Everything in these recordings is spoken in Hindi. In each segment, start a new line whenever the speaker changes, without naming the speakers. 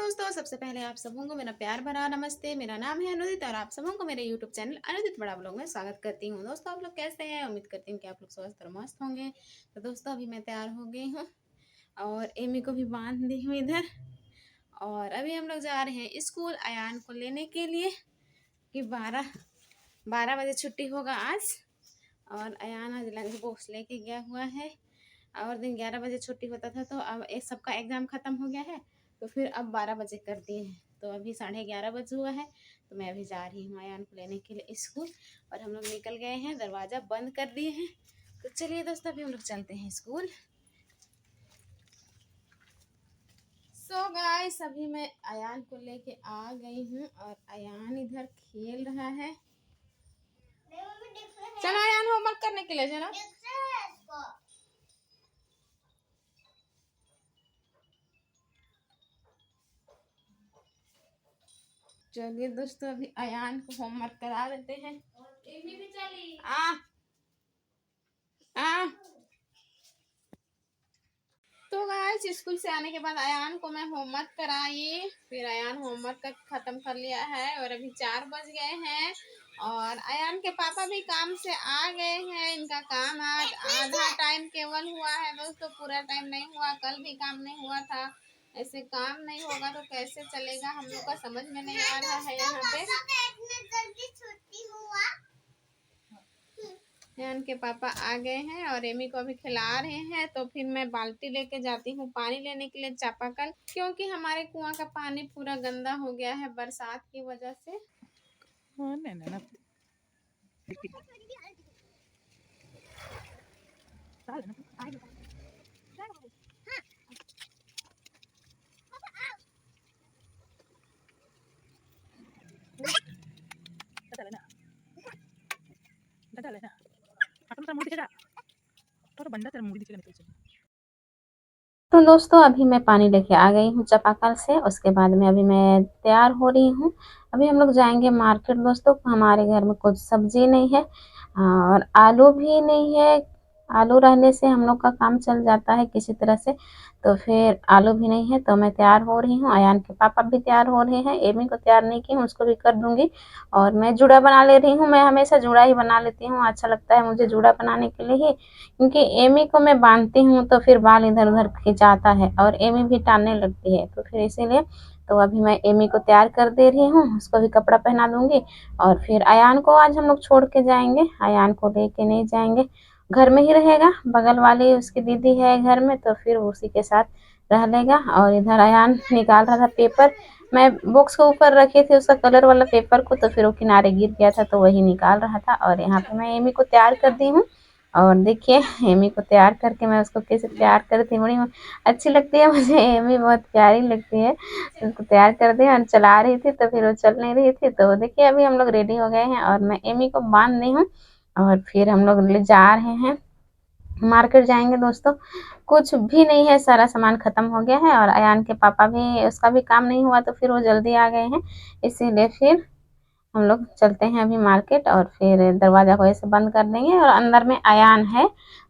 दोस्तों, सबसे पहले आप सबों को मेरा प्यार भरा नमस्ते। मेरा नाम है अनुदित और आप सबों को मेरे यूट्यूब चैनल अनुदित बड़ा ब्लॉग में स्वागत करती हूँ। दोस्तों, आप लोग कैसे हैं? उम्मीद करती हूँ कि आप लोग स्वस्थ और मस्त होंगे। तो दोस्तों, अभी मैं तैयार हो गई हूँ और एमी को भी बांध दी हूँ इधर। और अभी हम लोग जा रहे हैं स्कूल अयान को लेने के लिए कि 12 बजे छुट्टी होगा आज। और अयान आज लंच बॉक्स लेके गया हुआ है। और दिन 11 बजे छुट्टी होता था, तो अब एक सबका एग्ज़ाम ख़त्म हो गया है, तो फिर अब 12 बजे कर दिए हैं। तो अभी 11:30 बज हुआ है, तो मैं अभी जा रही हूँ अयान को लेने के लिए स्कूल। और हम लोग निकल गए हैं, दरवाज़ा बंद कर दिए हैं। तो चलिए दोस्तों, अभी हम लोग चलते हैं स्कूल। सो गाइस, अभी मैं अयान को लेके आ गई हूँ और अयान इधर खेल रहा है। चलो अयान, होमवर्क करने के लिए चलो। चलिए दोस्तों, अभी अयान को होमवर्क करा देते हैं। आ आ तो गाइस, स्कूल से आने के बाद अयान को मैं होमवर्क कराई। फिर अयान होमवर्क का ख़त्म कर लिया है और अभी 4 बज गए हैं। और अयान के पापा भी काम से आ गए हैं। इनका काम आज आधा टाइम केवल हुआ है दोस्तों, पूरा टाइम नहीं हुआ। कल भी काम नहीं हुआ था। ऐसे काम नहीं होगा तो कैसे चलेगा, हम लोग का समझ में नहीं आ रहा है। यहाँ पे अयान के पापा आ गए हैं और एमी को अभी खिला रहे हैं। तो फिर मैं बाल्टी लेके जाती हूँ पानी लेने के लिए चापाकल, क्योंकि हमारे कुआं का पानी पूरा गंदा हो गया है बरसात की वजह से। तो दोस्तों, अभी मैं पानी लेके आ गई हूँ चापाकल से। उसके बाद में अभी मैं तैयार हो रही हूँ। अभी हम लोग जाएंगे मार्केट दोस्तों। हमारे घर में कुछ सब्जी नहीं है और आलू भी नहीं है। आलू रहने से हम लोग का काम चल जाता है किसी तरह से। तो फिर आलू भी नहीं है, तो मैं तैयार हो रही हूँ। अयान के पापा भी तैयार हो रहे हैं। एमी को तैयार नहीं की हूँ, उसको भी कर दूंगी। और मैं जूड़ा बना ले रही हूँ। मैं हमेशा जूड़ा ही बना लेती हूँ, अच्छा लगता है मुझे जूड़ा बनाने के लिए ही। क्योंकि एमी को मैं बांधती हूँ तो फिर बाल इधर उधर खिंचाता है और एमी भी टानने लगती है, तो फिर इसीलिए तो अभी मैं एमी को तैयार कर दे रही हूँ। उसको भी कपड़ा पहना दूंगी। और फिर अयान को आज हम लोग छोड़ के जाएंगे। अयान को लेके नहीं जाएंगे, घर में ही रहेगा। बगल वाली उसकी दीदी है घर में, तो फिर उसी के साथ रह लेगा। और इधर अयान निकाल रहा था पेपर। मैं बॉक्स के ऊपर रखी थी उसका कलर वाला पेपर को, तो फिर वो किनारे गिर गया था, तो वही निकाल रहा था। और यहाँ पे मैं एमी को तैयार कर दी हूँ। और देखिए, एमी को तैयार करके मैं उसको कैसे तैयार करती हूँ, बड़ी अच्छी लगती है मुझे। एमी बहुत प्यारी लगती है। उसको तैयार कर दी और चला रही थी, तो फिर वो चल नहीं रही थी। तो देखिए, अभी हम लोग रेडी हो गए हैं और मैं एमी को बांध दी हूँ। और फिर हम लोग ले जा रहे हैं, मार्केट जाएंगे दोस्तों। कुछ भी नहीं है, सारा सामान खत्म हो गया है। और अयान के पापा भी, उसका भी काम नहीं हुआ, तो फिर वो जल्दी आ गए हैं। इसीलिए फिर हम लोग चलते हैं अभी मार्केट। और फिर दरवाज़ा को ऐसे बंद कर देंगे। और अंदर में अयान है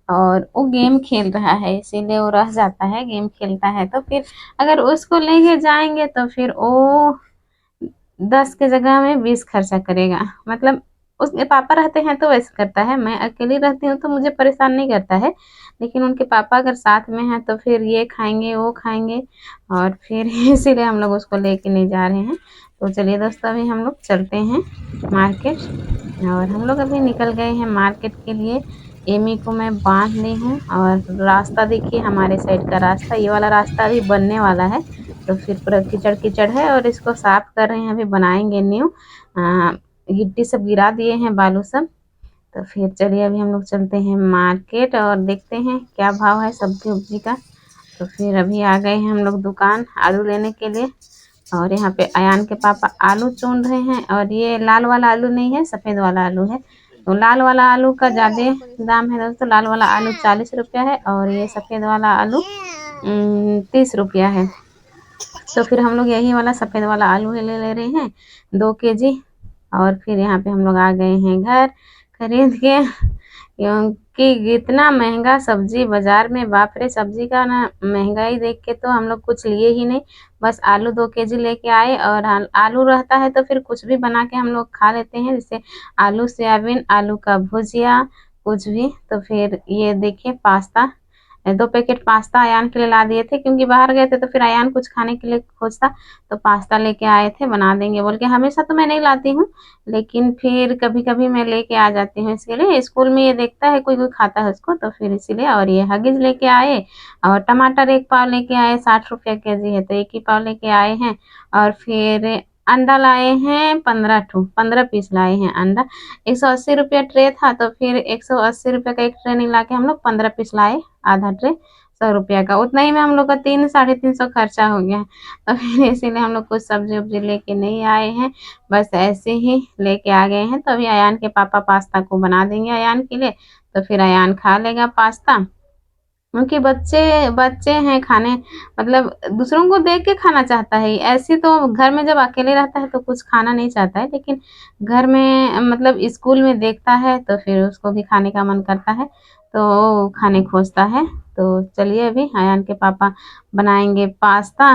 और वो गेम खेल रहा है, इसीलिए वो रह जाता है। गेम खेलता है तो फिर अगर उसको लेके जाएंगे तो फिर वो 10 की जगह में 20 खर्चा करेगा। मतलब उसके पापा रहते हैं तो वैसे करता है, मैं अकेली रहती हूँ तो मुझे परेशान नहीं करता है। लेकिन उनके पापा अगर साथ में हैं तो फिर ये खाएंगे वो खाएंगे, और फिर इसीलिए हम लोग उसको लेके नहीं जा रहे हैं। तो चलिए दोस्तों, अभी हम लोग चलते हैं मार्केट। और हम लोग अभी निकल गए हैं मार्केट के लिए। एमी को मैं बांध ली हूँ। और रास्ता देखिए, हमारे साइड का रास्ता, ये वाला रास्ता अभी बनने वाला है। तो फिर पूरा कीचड़ कीचड़ है और इसको साफ कर रहे हैं, अभी बनाएंगे न्यू। गिट्टी सब गिरा दिए हैं, बालू सब। तो फिर चलिए, अभी हम लोग चलते हैं मार्केट और देखते हैं क्या भाव है सब्जी उब्जी का। तो फिर अभी आ गए हैं हम लोग दुकान आलू लेने के लिए। और यहाँ पे अयान के पापा आलू चुन रहे हैं। और ये लाल वाला आलू नहीं है, सफ़ेद वाला आलू है। तो लाल वाला आलू का ज़्यादा दाम है दोस्तों। लाल वाला आलू 40 रुपया है और ये सफ़ेद वाला आलू 30 रुपया है। तो फिर हम लोग यही वाला सफ़ेद वाला आलू ही ले रहे हैं, 2 केजी। और फिर यहाँ पे हम लोग आ गए हैं घर खरीद के। क्योंकि इतना महँगा सब्ज़ी बाज़ार में, बाप रे! सब्ज़ी का ना महँगाई देख के तो हम लोग कुछ लिए ही नहीं। बस आलू 2 केजी लेके आए और आलू रहता है तो फिर कुछ भी बना के हम लोग खा लेते हैं, जैसे आलू सोयाबीन, आलू का भुजिया, कुछ भी। तो फिर ये देखिए पास्ता, 2 पैकेट पास्ता अयान के लिए ला दिए थे, क्योंकि बाहर गए थे तो फिर अयान कुछ खाने के लिए खोजता, तो पास्ता लेके आए थे, बना देंगे बोल के। हमेशा तो मैं नहीं लाती हूँ, लेकिन फिर कभी-कभी मैं लेके आ जाती हूँ इसके लिए। स्कूल में ये देखता है कोई-कोई खाता है उसको, तो फिर इसीलिए। और ये हगिस लेके आए और टमाटर 1 पाव लेके आए, 60 रुपया केजी है तो 1 ही पाव लेके आए हैं। और फिर अंडा लाए हैं 15 पीस लाए हैं अंडा। 180 रुपया ट्रे था, तो फिर 180 रुपये का 1 ट्रे नहीं लाके हम लोग 15 पीस लाए, आधा ट्रे 100 रुपया का। उतना ही में हम लोग का 3 साढ़े 300 खर्चा हो गया। तो फिर इसीलिए हम लोग कुछ सब्ज़ी-वब्ज़ी लेके नहीं आए हैं, बस ऐसे ही लेके आ गए हैं। तो अभी अयान के पापा पास्ता को बना देंगे अयान के लिए, तो फिर अयान खा लेगा पास्ता। क्योंकि बच्चे बच्चे हैं, खाने मतलब दूसरों को देख के खाना चाहता है। ऐसे तो घर में जब अकेले रहता है तो कुछ खाना नहीं चाहता है, लेकिन घर में मतलब स्कूल में देखता है तो फिर उसको भी खाने का मन करता है, तो खाने खोजता है। तो चलिए अभी अयान के पापा बनाएँगे पास्ता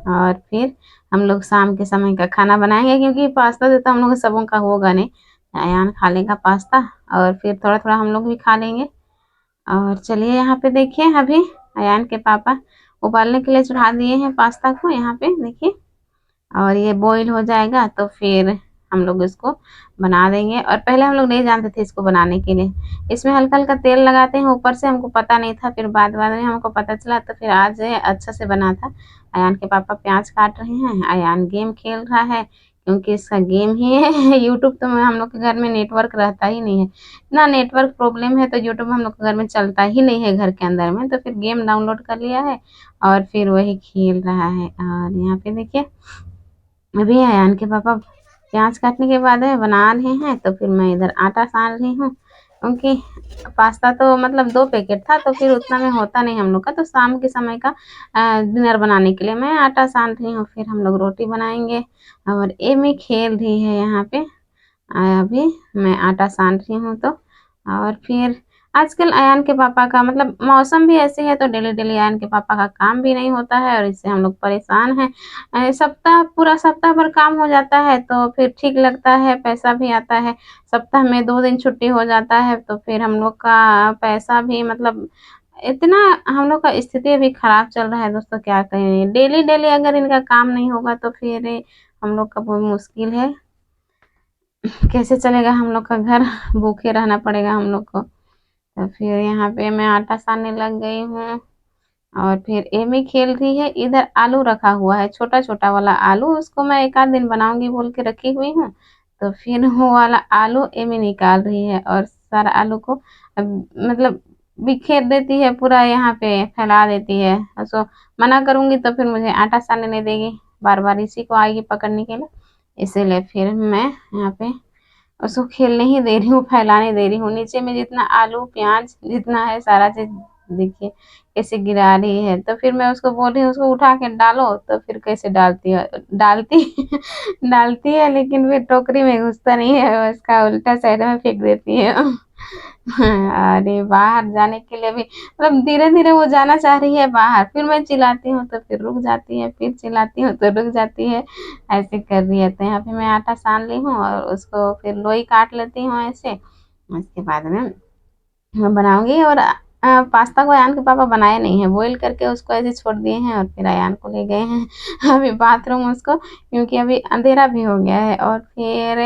और फिर हम लोग शाम के समय का खाना बनाएँगे, क्योंकि पास्ता से तो हम लोग सबों का होगा नहीं। अयान खा लेगा पास्ता और फिर थोड़ा-थोड़ा हम लोग भी खा लेंगे। और चलिए यहाँ पे देखिए अभी अयान के पापा उबालने के लिए चढ़ा दिए हैं पास्ता को, यहाँ पे देखिए। और ये बॉईल हो जाएगा तो फिर हम लोग इसको बना देंगे। और पहले हम लोग नहीं जानते थे इसको बनाने के लिए। इसमें हल्का-हल्का तेल लगाते हैं ऊपर से, हमको पता नहीं था, फिर बाद-बाद में हमको पता चला, तो फिर आज अच्छा से बना था। अयान के पापा प्याज़ काट रहे हैं, अयान गेम खेल रहा है, क्योंकि इसका गेम ही है। यूट्यूब तो हम लोग के घर में नेटवर्क रहता ही नहीं है। इतना नेटवर्क प्रॉब्लम है तो यूट्यूब हम लोग के घर में चलता ही नहीं है घर के अंदर में, तो फिर गेम डाउनलोड कर लिया है और फिर वही खेल रहा है। और यहाँ पे देखिए अभी अयान के पापा प्याज काटने के बाद बना रहे हैं, तो फिर मैं इधर आटा सान रही हूँ, क्योंकि पास्ता तो मतलब 2 पैकेट था तो फिर उतना में होता नहीं हम लोग का, तो शाम के समय का डिनर बनाने के लिए मैं आटा सान रही हूँ, फिर हम लोग रोटी बनाएँगे। और एमी खेल रही है यहाँ पे। अभी मैं आटा सान रही हूँ तो। और फिर आजकल अयान के पापा का मतलब मौसम भी ऐसे है, तो डेली-डेली अयान के पापा का काम भी नहीं होता है और इससे हम लोग परेशान हैं। सप्ताह पूरा सप्ताह भर काम हो जाता है तो फिर ठीक लगता है, पैसा भी आता है। सप्ताह में 2 दिन छुट्टी हो जाता है तो फिर हम लोग का पैसा भी मतलब इतना हम लोग का स्थिति अभी खराब चल रहा है दोस्तों, क्या कहें। डेली-डेली अगर इनका काम नहीं होगा तो फिर हम लोग का बहुत मुश्किल है। कैसे चलेगा हम लोग का घर? भूखे रहना पड़ेगा हम लोग को। तो फिर यहाँ पे मैं आटा सानने लग गई हूँ और फिर एमी खेल रही है। इधर आलू रखा हुआ है, छोटा-छोटा वाला आलू, उसको मैं एक आध दिन बनाऊँगी बोल के रखी हुई हूँ। तो फिर वो वाला आलू एमी निकाल रही है और सारा आलू को मतलब बिखेर देती है, पूरा यहाँ पे फैला देती है। उसको मना करूँगी तो फिर मुझे आटा सानने नहीं देगी, बार-बार इसी को आएगी पकड़ने के लिए। इसीलिए फिर मैं यहाँ पे उसको खेलने ही दे रही हूँ, फैलाने दे रही हूँ। नीचे में जितना आलू, प्याज़ जितना है सारा चीज़ देखिए कैसे गिरा रही है। तो फिर मैं उसको बोल रही हूँ उसको उठा के डालो, तो फिर कैसे डालती है डालती डालती है, लेकिन फिर टोकरी में घुसता नहीं है, उसका उल्टा साइड में फेंक देती है। अरे बाहर जाने के लिए भी मतलब धीरे-धीरे वो जाना चाह रही है बाहर, फिर मैं चिल्लाती हूँ तो फिर रुक जाती है, फिर चिल्लाती हूँ तो रुक जाती है, ऐसे कर रही है। तो यहाँ पे मैं आटा सान ली हूँ और उसको फिर लोई काट लेती हूँ ऐसे। उसके बाद में मैं बनाऊँगी। और पास्ता को अयान के पापा बनाए नहीं हैं, बॉयल करके उसको ऐसे छोड़ दिए हैं और फिर अयान को ले गए हैं अभी बाथरूम उसको, क्योंकि अभी अंधेरा भी हो गया है और फिर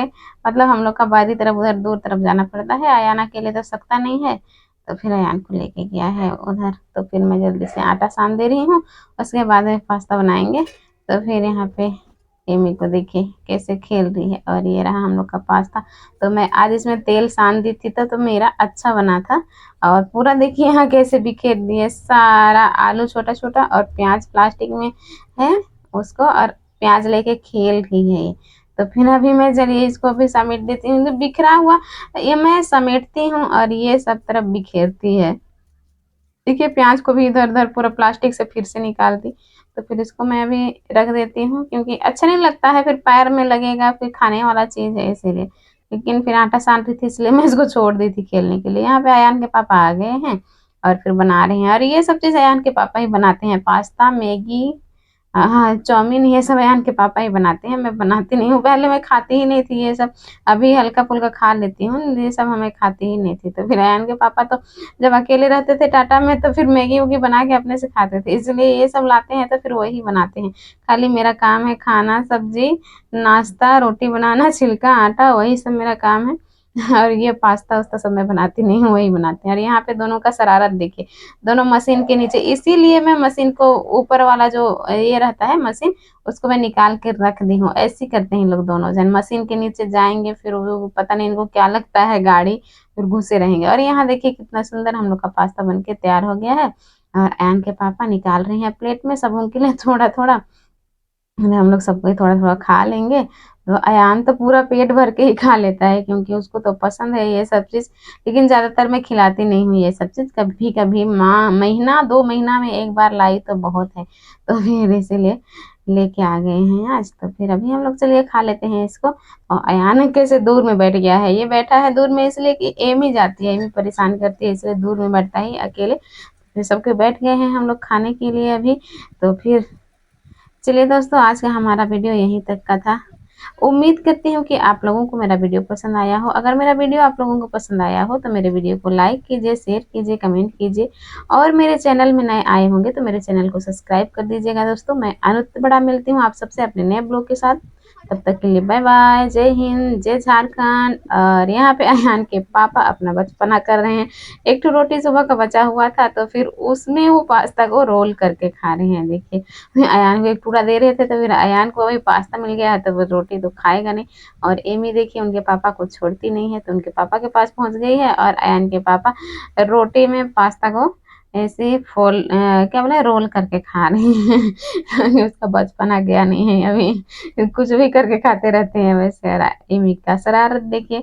मतलब हम लोग का बाहरी तरफ उधर दूर तरफ जाना पड़ता है, अयान अकेले तो सकता नहीं है, तो फिर अयान को लेके गया है उधर। तो फिर मैं जल्दी से आटा सान दे रही हूँ, उसके बाद में पास्ता बनाएँगे। तो फिर यहाँ पे एमी को देखिए कैसे खेल रही है और ये रहा हम लोग का पास्ता। तो मैं आज इसमें तेल सान दी थी तो मेरा अच्छा बना था। और पूरा देखिए यहाँ कैसे बिखेर दिए सारा आलू छोटा-छोटा और प्याज़ प्लास्टिक में है उसको, और प्याज़ लेके खेल रही है ये। तो फिर अभी मैं चलिए इसको भी समेट देती हूँ, तो बिखरा हुआ ये मैं समेटती हूँ और ये सब तरफ बिखेरती है। देखिए प्याज़ को भी इधर-उधर पूरा प्लास्टिक से फिर से निकाल दी। तो फिर इसको मैं अभी रख देती हूँ, क्योंकि अच्छा नहीं लगता है, फिर पैर में लगेगा, फिर खाने वाला चीज़ है इसीलिए। लेकिन फिर आटा सान रही थी इसलिए मैं इसको छोड़ दी थी खेलने के लिए। यहाँ पे अयान के पापा आ गए हैं और फिर बना रहे हैं, और ये सब चीज़ अयान के पापा ही बनाते हैं, पास्ता, मैगी, हाँ, चाउमीन, ये सब अयान के पापा ही बनाते हैं, मैं बनाती नहीं हूँ। पहले मैं खाती ही नहीं थी ये सब, अभी हल्का-फुल्का खा लेती हूँ, ये सब हमें खाती ही नहीं थी। तो फिर अयान के पापा तो जब अकेले रहते थे टाटा में तो फिर मैगी-वैगी बना के अपने से खाते थे, इसलिए ये सब लाते हैं तो फिर वही बनाते हैं। खाली मेरा काम है खाना, सब्ज़ी, नाश्ता, रोटी बनाना, छिलका, आटा, वही सब मेरा काम है। और ये पास्ता-वास्ता सब मैं बनाती नहीं हूँ, वही बनाते हैं। और यहाँ पे दोनों का शरारत देखिए, दोनों मशीन के नीचे, इसीलिए मैं मशीन को ऊपर वाला जो ये रहता है मशीन, उसको मैं निकाल के रख दी हूँ। ऐसे ही करते हैं ये लोग दोनों जन, मशीन के नीचे जाएँगे, फिर वो पता नहीं इनको क्या लगता है गाड़ी, फिर घुसे रहेंगे। और यहाँ देखिए कितना सुंदर हम लोग का पास्ता बन के तैयार हो गया है, और अयान के पापा निकाल रहे हैं प्लेट में सबों के लिए थोड़ा-थोड़ा। हम लोग सब कोई थोड़ा-थोड़ा खा लेंगे, तो अयान तो पूरा पेट भर के ही खा लेता है क्योंकि उसको तो पसंद है ये सब चीज़। लेकिन ज़्यादातर मैं खिलाती नहीं हूँ ये सब चीज़, कभी-कभी माँ महीना 2 महीना में 1 बार लाई तो बहुत है। तो फिर इसीलिए लेके आ गए हैं आज, तो फिर अभी हम लोग चलिए खा लेते हैं इसको। और अयान कैसे दूर में बैठ गया है, ये बैठा है दूर में इसलिए कि एमी जाती है, एमी परेशान करती है इसलिए दूर में बैठता है अकेले। फिर सब कोई बैठ गए हैं हम लोग खाने के लिए अभी, तो फिर चलिए दोस्तों, आज का हमारा वीडियो यहीं तक का था। उम्मीद करती हूँ कि आप लोगों को मेरा वीडियो पसंद आया हो। अगर मेरा वीडियो आप लोगों को पसंद आया हो तो मेरे वीडियो को लाइक कीजिए, शेयर कीजिए, कमेंट कीजिए, और मेरे चैनल में नए आए होंगे तो मेरे चैनल को सब्सक्राइब कर दीजिएगा दोस्तों। मैं अनुत बड़ा मिलती हूँ आप सबसे अपने नए ब्लॉग के साथ। तब तक के लिए बाय बाय, जय हिंद, जय झारखंड। और यहाँ पे अयान के पापा अपना बचपना कर रहे हैं। एक ठो रोटी सुबह का बचा हुआ था तो फिर उसमें वो पास्ता को रोल करके खा रहे हैं देखिए। अयान को एक टुकड़ा दे रहे थे तो फिर अयान को अभी पास्ता मिल गया है तो वो रोटी तो खाएगा नहीं। और एमी देखिए उनके पापा को छोड़ती नहीं है, तो उनके पापा के पास पहुंच गई है, और अयान के पापा रोटी में पास्ता को ऐसे क्या बोले, रोल करके खा रहे हैं। उसका बचपना गया नहीं है अभी, कुछ भी करके खाते रहते हैं वैसे। और एमी का शरारत देखिए,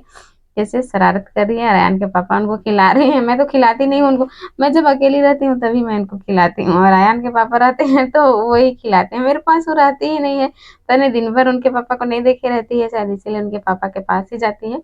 कैसे शरारत कर रही है। अयान के पापा उनको खिला रहे हैं, मैं तो खिलाती नहीं हूँ उनको। मैं जब अकेली रहती हूँ तभी मैं इनको खिलाती हूँ, और अयान के पापा रहते हैं तो वही खिलाते हैं। मेरे पास वो रहती ही नहीं है, तने दिन भर उनके पापा को नहीं देखे रहती है शायद, इसीलिए उनके पापा के पास ही जाती है।